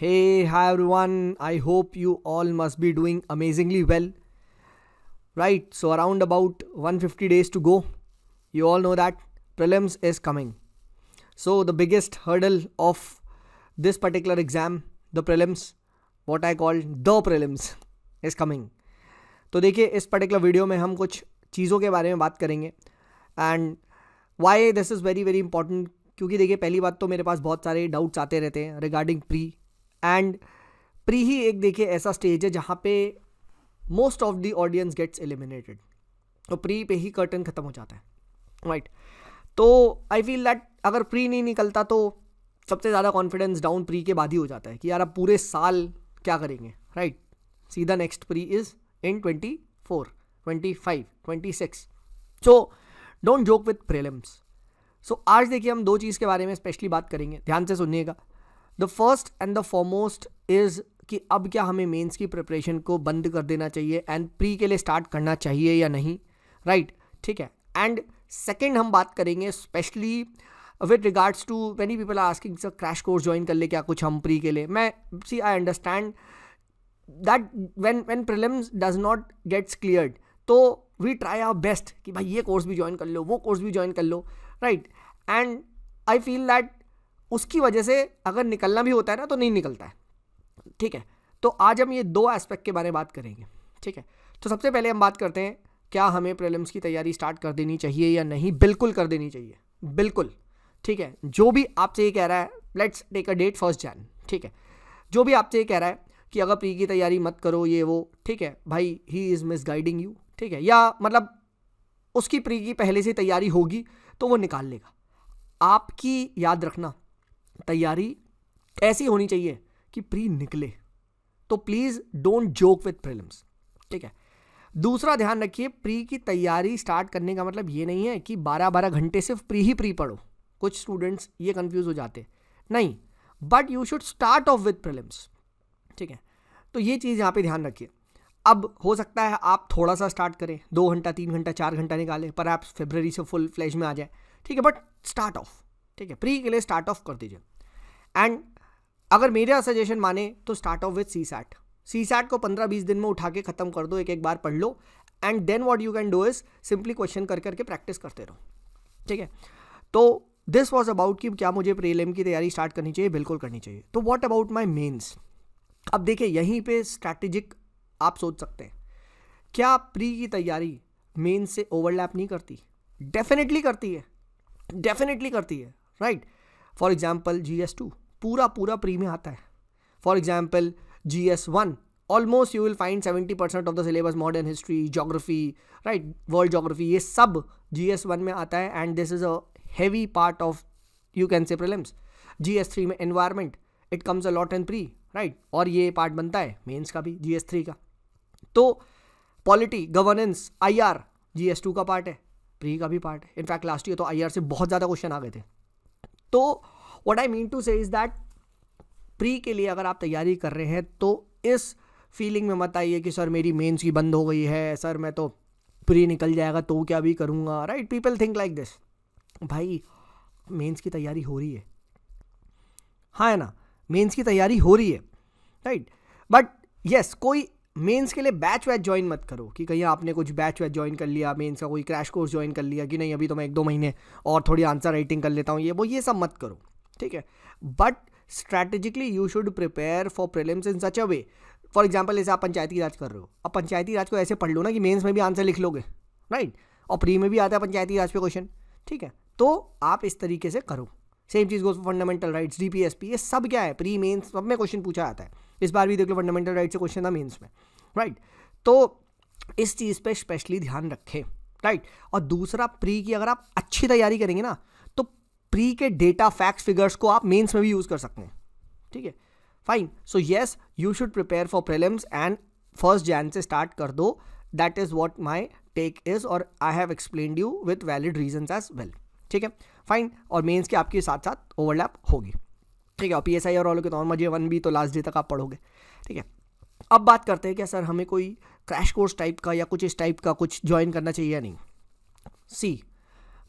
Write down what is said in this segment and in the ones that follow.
Hey, hi everyone. I hope you all must be doing amazingly well. Right, so around about 150 days to go. You all know that prelims is coming. So the biggest hurdle of this particular exam, the prelims, what I call the prelims, is coming. तो देखिए इस particular video में हम कुछ चीज़ों के बारे में बात करेंगे and why this is very very important. क्योंकि देखिए पहली बात तो मेरे पास बहुत सारे डाउट्स आते रहते हैं रिगार्डिंग प्री एंड प्री ही एक देखिए ऐसा स्टेज है जहाँ पे most of the audience gets eliminated. तो प्री पे ही कर्टन ख़त्म हो जाता है राइट. तो आई फील दैट अगर प्री नहीं निकलता तो सबसे ज़्यादा कॉन्फिडेंस डाउन प्री के बाद ही हो जाता है कि यार अब पूरे साल क्या करेंगे राइट. सीधा next pre is in 24, 25, 26. So don't joke with prelims. So आज देखिए हम दो चीज़ के बारे में स्पेशली बात करेंगे, ध्यान से सुनिएगा. The first and the foremost is कि अब क्या हमें मेंस की प्रिपरेशन को बंद कर देना चाहिए एंड प्री के लिए स्टार्ट करना चाहिए या नहीं राइट. ठीक है. एंड सेकेंड हम बात करेंगे specially with regards to many people are asking sir crash course join कर ले क्या कुछ हम प्री के लिए. मैं see I understand that when prelims does not gets cleared तो we try our best कि भाई ये कोर्स भी ज्वाइन कर लो वो कोर्स भी ज्वाइन कर लो right. And I feel that उसकी वजह से अगर निकलना भी होता है ना तो नहीं निकलता है. ठीक है. तो आज हम ये दो एस्पेक्ट के बारे में बात करेंगे. ठीक है. तो सबसे पहले हम बात करते हैं क्या हमें प्रीलिम्स की तैयारी स्टार्ट कर देनी चाहिए या नहीं. बिल्कुल कर देनी चाहिए, बिल्कुल. ठीक है. जो भी आपसे ये कह रहा है let's take a date 1 Jan. ठीक है. जो भी आपसे ये कह रहा है कि अगर प्री की तैयारी मत करो ये वो, ठीक है भाई, ही इज़ मिसगाइडिंग यू. ठीक है. या मतलब उसकी प्री की पहले से तैयारी होगी तो वो निकाल लेगा. आपकी याद रखना तैयारी ऐसी होनी चाहिए कि प्री निकले. तो please don't joke with prelims. ठीक है. दूसरा ध्यान रखिए प्री की तैयारी स्टार्ट करने का मतलब ये नहीं है कि 12-12 घंटे सिर्फ प्री पढ़ो. कुछ स्टूडेंट्स ये कंफ्यूज हो जाते नहीं, but you should start off with prelims. ठीक है. तो ये चीज़ यहाँ पे ध्यान रखिए. अब हो सकता है आप थोड़ा सा स्टार्ट करें, 2 घंटा 3 घंटा 4 घंटा निकालें, पर आप फरवरी से फुल फ्लैश में आ जाए. ठीक है. But start of. ठीक है. प्री के लिए स्टार्ट ऑफ कर दीजिए. एंड अगर मेरा सजेशन माने तो start off with CSAT को 15-20 दिन में उठा के ख़त्म कर दो, एक बार पढ़ लो and then what you can do is simply question कर करके प्रैक्टिस करते रहो. ठीक है. तो दिस वॉज अबाउट कि क्या मुझे प्रीलिम की तैयारी स्टार्ट करनी चाहिए. बिल्कुल करनी चाहिए. तो व्हाट अबाउट माई मेन्स. अब देखिए यहीं पे स्ट्रैटेजिक आप सोच सकते हैं क्या प्री की तैयारी मेन से ओवरलैप नहीं करती. डेफिनेटली करती है, डेफिनेटली करती है राइट. फॉर एग्जांपल GS2 पूरा प्री में आता है. For example GS1 almost you will find 70% of the syllabus modern history, geography right, world geography, ये सब GS1 में आता है and this is a heavy part of you can से प्रीलिम्स. GS3 में environment it comes a lot in pre right. और ये part बनता है मेंस का भी GS3 का. तो पॉलिटी, गवर्नेंस, IR GS2 का पार्ट है, प्री का भी पार्ट है. इनफैक्ट लास्ट ईयर तो IR से बहुत ज़्यादा क्वेश्चन आ गए थे. तो व्हाट आई मीन टू से इज दैट प्री के लिए अगर आप तैयारी कर रहे हैं तो इस फीलिंग में मत आइए कि सर मेरी मेंस की बंद हो गई है, सर मैं तो प्री निकल जाएगा तो क्या भी करूँगा right. People think like this. भाई मेंस की तैयारी हो रही है, हाँ है ना, मेंस की तैयारी हो रही है राइट. बट यस कोई मेंस के लिए बैच वैच ज्वाइन मत करो कि कहीं आपने कुछ बैच वैच ज्वाइन कर लिया, मेंस का कोई क्रैश कोर्स ज्वाइन कर लिया कि नहीं अभी तो मैं 1-2 महीने और थोड़ी आंसर राइटिंग कर लेता हूँ, ये सब मत करो. ठीक है. But strategically you should prepare for prelims in such a way. For example जैसे आप पंचायती राज कर रहे हो, अब पंचायती राज को ऐसे पढ़ लो ना कि मेंस में भी आंसर लिख लोगे राइट. और प्री में भी आता है पंचायती राज पे क्वेश्चन. ठीक है. तो आप इस तरीके से करो. सेम चीज़ गोज फंडामेंटल राइट्स, DPSP, ये सब क्या है प्री मेंस सब में क्वेश्चन पूछा जाता है. इस बार भी देख लो फंडामेंटल राइट्स से क्वेश्चन था मेंस में राइट. तो इस चीज़ पे स्पेशली ध्यान रखें राइट. और दूसरा प्री की अगर आप अच्छी तैयारी करेंगे ना तो प्री के डेटा फैक्ट्स फिगर्स को आप मेंस में भी यूज़ कर सकते हैं. ठीक है. Fine. So yes you should prepare for prelims and 1 Jan से स्टार्ट कर दो. That is what my take is और I have explained you with valid reasons as well. ठीक है. फाइन. और मेंस के आपके साथ साथ ओवरलैप होगी. ठीक है. और PSI और ऑल के तो मजे 1 भी तो लास्ट डे तक आप पढ़ोगे. ठीक है. अब बात करते हैं क्या सर हमें कोई क्रैश कोर्स टाइप का या कुछ इस टाइप का कुछ ज्वाइन करना चाहिए या नहीं. सी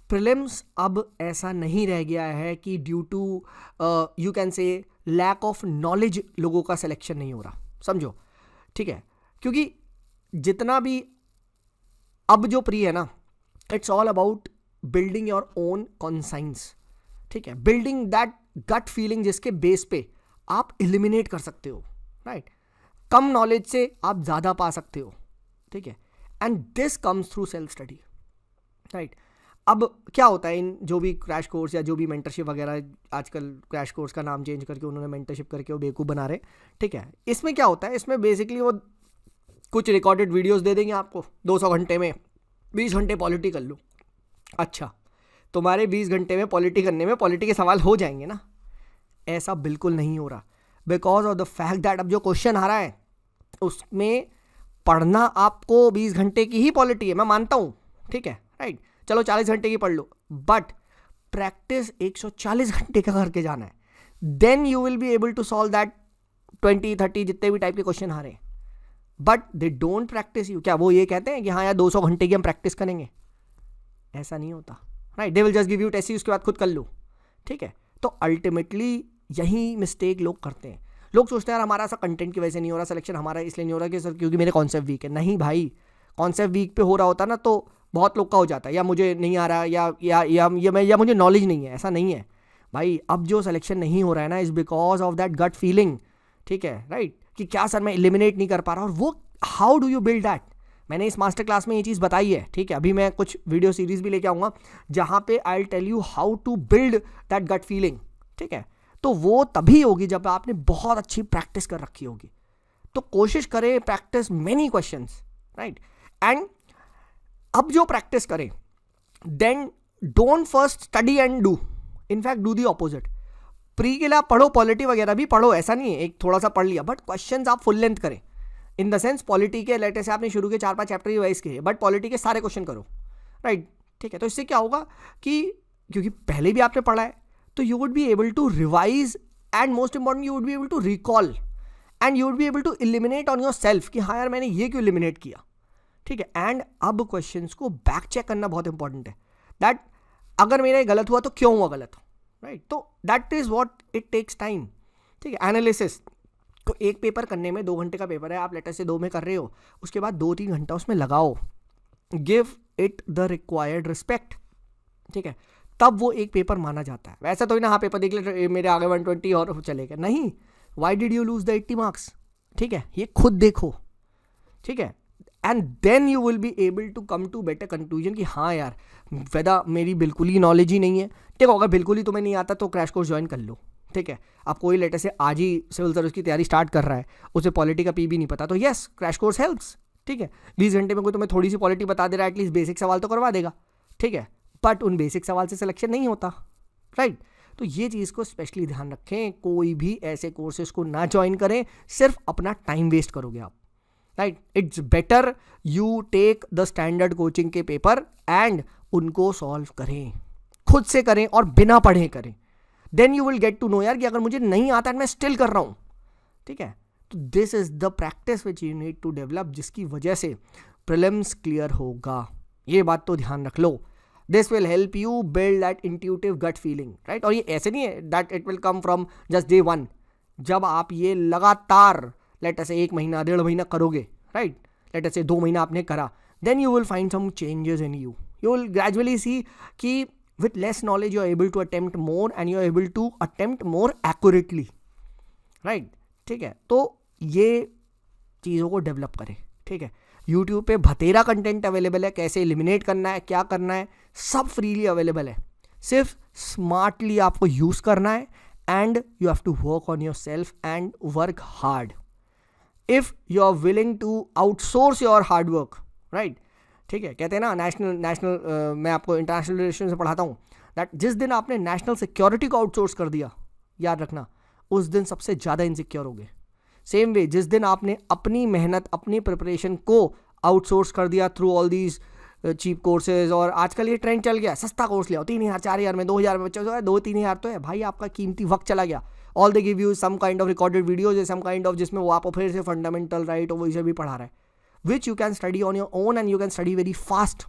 प्रीलिम्स अब ऐसा नहीं रह गया है कि due to you can say lack of knowledge लोगों का सिलेक्शन नहीं हो रहा, समझो, ठीक है। क्योंकि जितना भी अब जो प्री है ना, it's all about building your own conscience, ठीक है, बिल्डिंग दैट गट फीलिंग जिसके बेस पे आप एलिमिनेट कर सकते हो, राइट। कम नॉलेज से आप ज़्यादा पा सकते हो, ठीक है, and this comes through self study, right. अब क्या होता है इन जो भी क्रैश कोर्स या जो भी मेंटरशिप वगैरह, आजकल क्रैश कोर्स का नाम चेंज करके उन्होंने मेंटरशिप करके वो बेवकूफ़ बना रहे, ठीक है। इसमें क्या होता है, इसमें बेसिकली वो कुछ रिकॉर्डेड वीडियोस दे देंगे आपको, 200 घंटे में 20 घंटे पॉलिटी कर लो। अच्छा, तुम्हारे 20 घंटे में पॉलिटी करने में पॉलिटी के सवाल हो जाएंगे ना? ऐसा बिल्कुल नहीं हो रहा, because of the fact that अब जो क्वेश्चन आ रहा है उसमें पढ़ना आपको 20 घंटे की ही पॉलिटी है, मैं मानता हूँ, ठीक है, राइट। चलो 40 घंटे की पढ़ लो, बट प्रैक्टिस 140 घंटे का करके जाना है, then you will be able to solve that 20-30 जितने भी टाइप के क्वेश्चन आ रहे हैं। But they don't practise you. क्या वो ये कहते हैं कि हाँ यार 200 घंटे की हम प्रैक्टिस करेंगे? ऐसा नहीं होता, right. They will just give you test, उसके बाद खुद कर लो, ठीक है। तो अल्टीमेटली यही मिस्टेक लोग करते हैं। लोग सोचते हैं यार हमारा ऐसा कंटेंट की वजह से नहीं हो रहा सिलेक्शन, हमारा इसलिए नहीं हो रहा कि सर क्योंकि मेरे कॉन्सेप्ट वीक है। नहीं भाई, कॉन्सेप्ट वीक पे हो रहा होता ना तो बहुत लोग का हो जाता है, या मुझे नहीं आ रहा या मुझे नॉलेज नहीं है। ऐसा नहीं है भाई। अब जो सिलेक्शन नहीं हो रहा है ना, is because of that gut feeling, ठीक है, राइट, कि क्या सर मैं एलिमिनेट नहीं कर पा रहा। और वो how do you build that, मैंने इस मास्टर क्लास में ये चीज़ बताई है, ठीक है। अभी मैं कुछ वीडियो सीरीज भी लेके आऊँगा जहाँ पे I will tell you how to build that gut feeling, ठीक है। तो वो तभी होगी जब आपने बहुत अच्छी प्रैक्टिस कर रखी होगी। तो कोशिश करें practise many questions, right. And अब जो प्रैक्टिस करें, then don't first study and do, in fact do the opposite. Pre के लिए आप पढ़ो, पॉलिटी वगैरह भी पढ़ो, ऐसा नहीं है एक थोड़ा सा पढ़ लिया, बट क्वेश्चंस आप फुल लेंथ करें। इन द सेंस पॉलिटी के लेटर से आपने शुरू के 4-5 चैप्टर रिवाइज किए, बट पॉलिटी के सारे क्वेश्चन करो, राइट, ठीक है। तो इससे क्या होगा कि क्योंकि पहले भी आपने पढ़ा है, तो you would be able to revise and most important you would be able to recall and you would be able to eliminate on your self कि हाँ यार मैंने ये क्यों एलिमिनेट किया, ठीक है। एंड अब क्वेश्चंस को बैक चेक करना बहुत इंपॉर्टेंट है, दैट अगर मेरा गलत हुआ तो क्यों हुआ गलत, राइट। तो that is what it takes time, ठीक है। एनालिसिस तो एक पेपर करने में 2 घंटे का पेपर है, आप लेटर से 2 में कर रहे हो, उसके बाद 2-3 घंटा उसमें लगाओ, give it the required respect, ठीक है, तब वो एक पेपर माना जाता है। वैसा तो ही ना हाँ पेपर देख ले मेरे आगे 120 और चले गए, नहीं। Why did you lose the 80 marks, ठीक है, ये खुद देखो, ठीक है। And then you will be able to come to better conclusion कि हाँ यार वेदा मेरी बिल्कुल ही नॉलेज ही नहीं है, ठीक है। अगर बिल्कुल ही तुम्हें नहीं आता तो क्रैश कोर्स ज्वाइन कर लो, ठीक है। अब कोई लेटर से आज ही सिविल सर्विस की तैयारी स्टार्ट कर रहा है, उसे पॉलिटी का पी भी नहीं पता, तो यस क्रैश कोर्स हेल्प्स, ठीक है। 20 घंटे में कोई तुम्हें थोड़ी सी पॉलिटी बता दे रहा है, एटलीस्ट बेसिक सवाल तो करवा देगा, ठीक है। बट उन बेसिक सवाल से सिलेक्शन नहीं होता, राइट। तो ये चीज़ को स्पेशली ध्यान रखें, कोई भी ऐसे कोर्सेज को ना ज्वाइन करें, सिर्फ अपना टाइम वेस्ट करोगे आप, right. It's better you take the standard coaching के पेपर एंड उनको सॉल्व करें, खुद से करें और बिना पढ़े करें। Then you will get to know यार कि अगर मुझे नहीं आता मैं स्टिल कर रहा हूँ, ठीक है। तो this is the practice which you need to develop, जिसकी वजह से प्रीलिम्स क्लियर होगा। ये बात तो ध्यान रख लो। This will help you build that intuitive gut feeling, right. और ये ऐसे नहीं है that it will come from just day 1। जब आप ये लगातार लेटर से 1 महीना 1.5 महीना करोगे, राइट, लेटर से 2 महीना आपने करा, then you will find some changes in you will gradually see कि with less knowledge you are able to attempt more and you are able to attempt more accurately, right, ठीक है। तो ये चीज़ों को डेवलप करें, ठीक है। YouTube पे बथेरा कंटेंट अवेलेबल है, कैसे एलिमिनेट करना है, क्या करना है, सब फ्रीली अवेलेबल है। सिर्फ स्मार्टली आपको यूज़ करना है and you have to work on your self and work hard. If you are willing to outsource your hard work, right, ठीक है। कहते हैं ना नेशनल मैं आपको इंटरनेशनल रिलेशन से पढ़ाता हूँ, दैट जिस दिन आपने नेशनल सिक्योरिटी को आउटसोर्स कर दिया, याद रखना उस दिन सबसे ज़्यादा इनसिक्योर हो गए। सेम वे जिस दिन आपने अपनी मेहनत अपनी प्रिपरेशन को आउटसोर्स कर दिया through all these cheap courses, और आजकल ये ट्रेंड चल गया सस्ता कोर्स ले आओ 3,000 4,000 में 2,000 में बच्चा जो है 2-3 हज़ार तो है भाई, आपका कीमती वक्त चला गया। All they give you some kind of recorded videos, some kind of जिसमें वो आपको फिर से फंडामेंटल राइट और वही से भी पढ़ा रहा है, which you can study on your own and you can study very fast,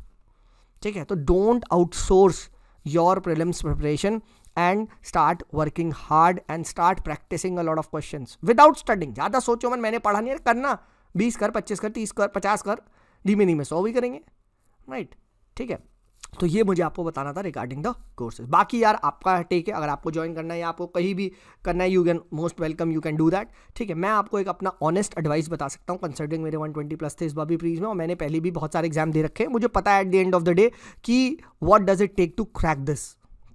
ठीक है। तो don't outsource your prelims preparation and start working hard and start practicing a lot of questions without studying. ज़्यादा सोचो मन मैंने पढ़ा नहीं है, करना 20 कर, 25 कर, 30 कर, 50 कर, धीमे धीमे 100 भी करेंगे, राइट? ठीक है, तो ये मुझे आपको बताना था रिगार्डिंग द कोर्सेज. बाकी यार आपका टेक है, अगर आपको ज्वाइन करना है या आपको कहीं भी करना है, you can most welcome, you can do that. ठीक है, मैं आपको एक अपना ऑनेस्ट एडवाइस बता सकता हूँ, कंसिडरिंग मेरे 120+ थे इस बार भी प्रीज में, और मैंने पहले भी बहुत सारे एग्जाम दे रखे हैं. मुझे पता है at the end of the day कि what does it take to crack this.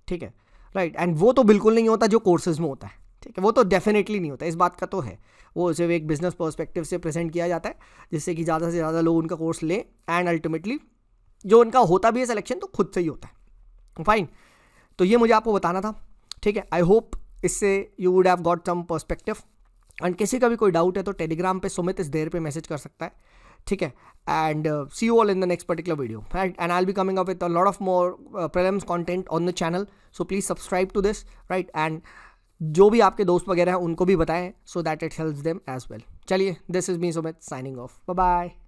ठीक है, राइट? एंड वो तो बिल्कुल नहीं होता जो कोर्सेज में होता है. ठीक है, वो तो डेफिनेटली नहीं होता, इस बात का तो है. वो सिर्फ एक बिजनेस पर्सपेक्टिव से प्रेजेंट किया जाता है, जिससे कि ज़्यादा से ज़्यादा लोग उनका कोर्स लें, एंड अल्टीमेटली जो उनका होता भी है सिलेक्शन तो खुद से ही होता है. फाइन, तो ये मुझे आपको बताना था. ठीक है, आई होप इससे you would have got some perspective. And किसी का भी कोई डाउट है तो टेलीग्राम पे सुमित इस देर पे मैसेज कर सकता है. ठीक है, and see you all in the next particular video, right? And I will be coming up with a lot of more prelims content on the channel, so please subscribe to this, right? And जो भी आपके दोस्त वगैरह हैं उनको भी बताएं, so that it helps them as well. चलिए, this is me Sumit signing off. Bye bye.